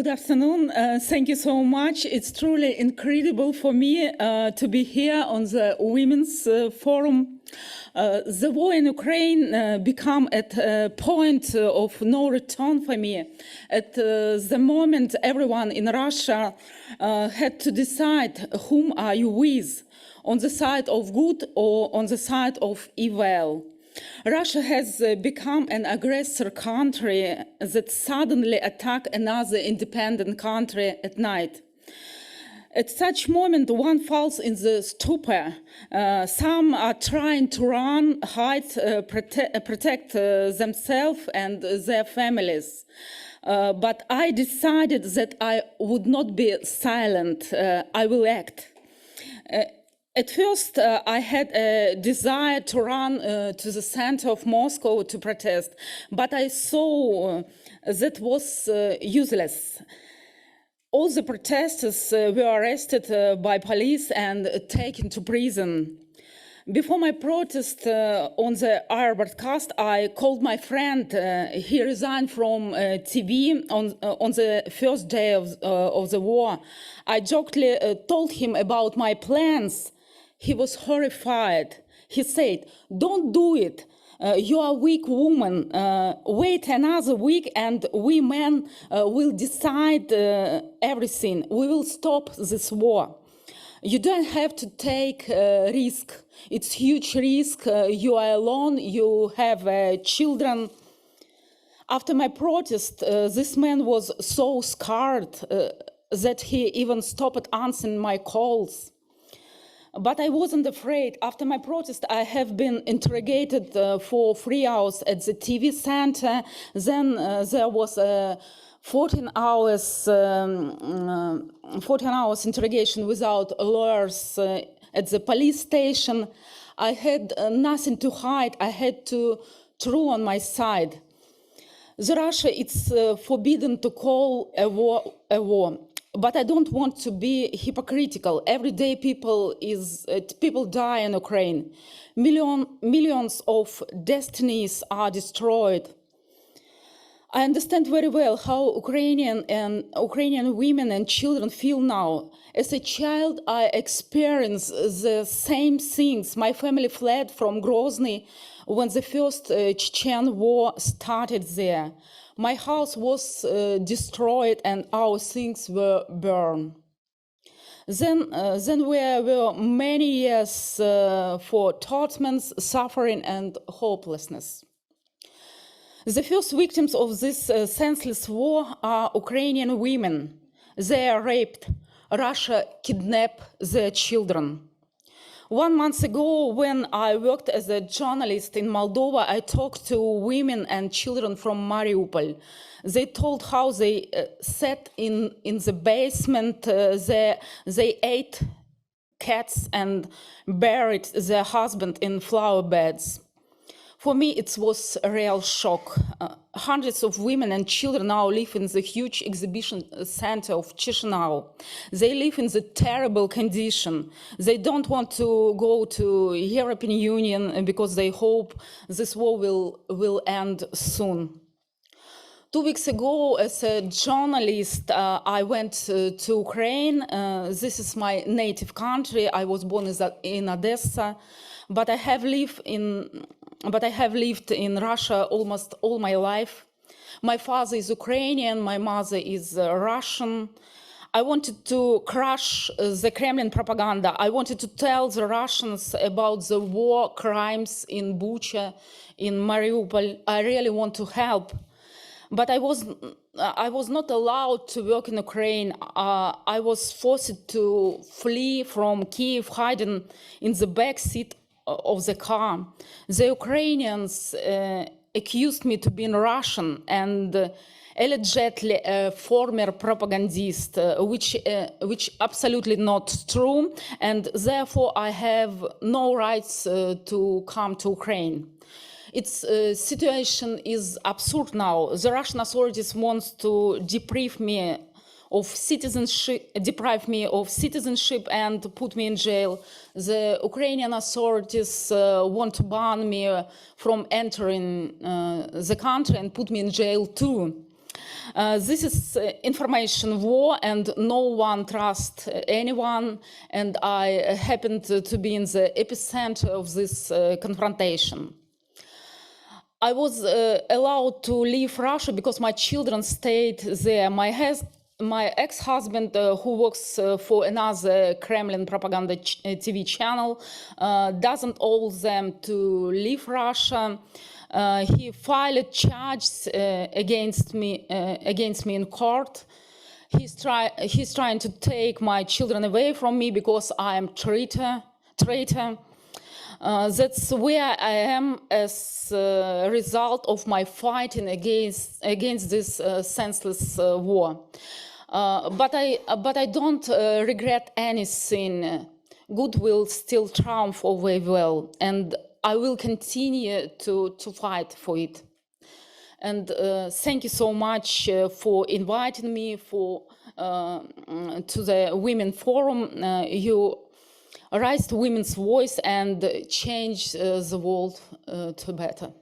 Good afternoon. Thank you so much. It's truly incredible for me to be here on the Women's Forum. The war in Ukraine became at a point of no return for me. At the moment, everyone in Russia had to decide whom are you with, on the side of good or on the side of evil. Russia has become an aggressor country that suddenly attacks another independent country at night. At such moment, one falls in the stupor. Some are trying to run, hide, protect themselves and their families. But I decided that I would not be silent. I will act. At first, I had a desire to run to the center of Moscow to protest, but I saw that was useless. All the protesters were arrested by police and taken to prison. Before my protest on the air broadcast, I called my friend. He resigned from TV on the first day of the war. I jokingly told him about my plans. He was horrified. He said, "Don't do it. You are a weak woman. Wait another week and we men will decide everything. We will stop this war. You don't have to take risk. It's huge risk. You are alone. You have children." After my protest, this man was so scared that he even stopped answering my calls. But I wasn't afraid. After my protest, I have been interrogated for 3 hours at the TV center. Then there was 14 hours interrogation without lawyers at the police station. I had nothing to hide. I had to true on my side. The Russia, it's forbidden to call a war a war. But I don't want to be hypocritical. Every day people die in Ukraine. Millions of destinies are destroyed. I understand very well how Ukrainian women and children feel now. As a child, I experienced the same things. My family fled from Grozny when the first Chechen war started there. My house was destroyed and our things were burned. Then were many years for torments, suffering, and hopelessness. The first victims of this senseless war are Ukrainian women. They are raped. Russia kidnapped their children. 1 month ago, when I worked as a journalist in Moldova, I talked to women and children from Mariupol. They told how they sat in the basement, they ate cats and buried their husband in flower beds. For me, it was a real shock. Hundreds of women and children now live in the huge exhibition center of Chisinau. They live in the terrible condition. They don't want to go to European Union because they hope this war will end soon. 2 weeks ago, as a journalist, I went to Ukraine. This is my native country. I was born in Odessa, but I have lived in Russia almost all my life. My father is Ukrainian, my mother is Russian. I wanted to crush the Kremlin propaganda. I wanted to tell the Russians about the war crimes in Bucha, in Mariupol. I really want to help. But I was not allowed to work in Ukraine. I was forced to flee from Kiev, hiding in the back seat of the car. The Ukrainians accused me to be Russian and allegedly a former propagandist, which absolutely not true, and therefore I have no rights to come to Ukraine. Its situation is absurd now. The Russian authorities want to deprive me of citizenship and put me in jail. The Ukrainian authorities want to ban me from entering the country and put me in jail too. This is information war, and no one trusts anyone, and I happened to be in the epicenter of this confrontation. I was allowed to leave Russia because my children stayed there. My ex-husband, who works for another Kremlin propaganda TV channel, doesn't allow them to leave Russia. He filed charges against me in court. He's trying to take my children away from me because I am traitor. That's where I am as a result of my fighting against this senseless war. But I don't regret anything. Good will still triumph over evil, and I will continue to fight for it. And thank you so much for inviting me to the Women Forum. You raised women's voice and change the world to better.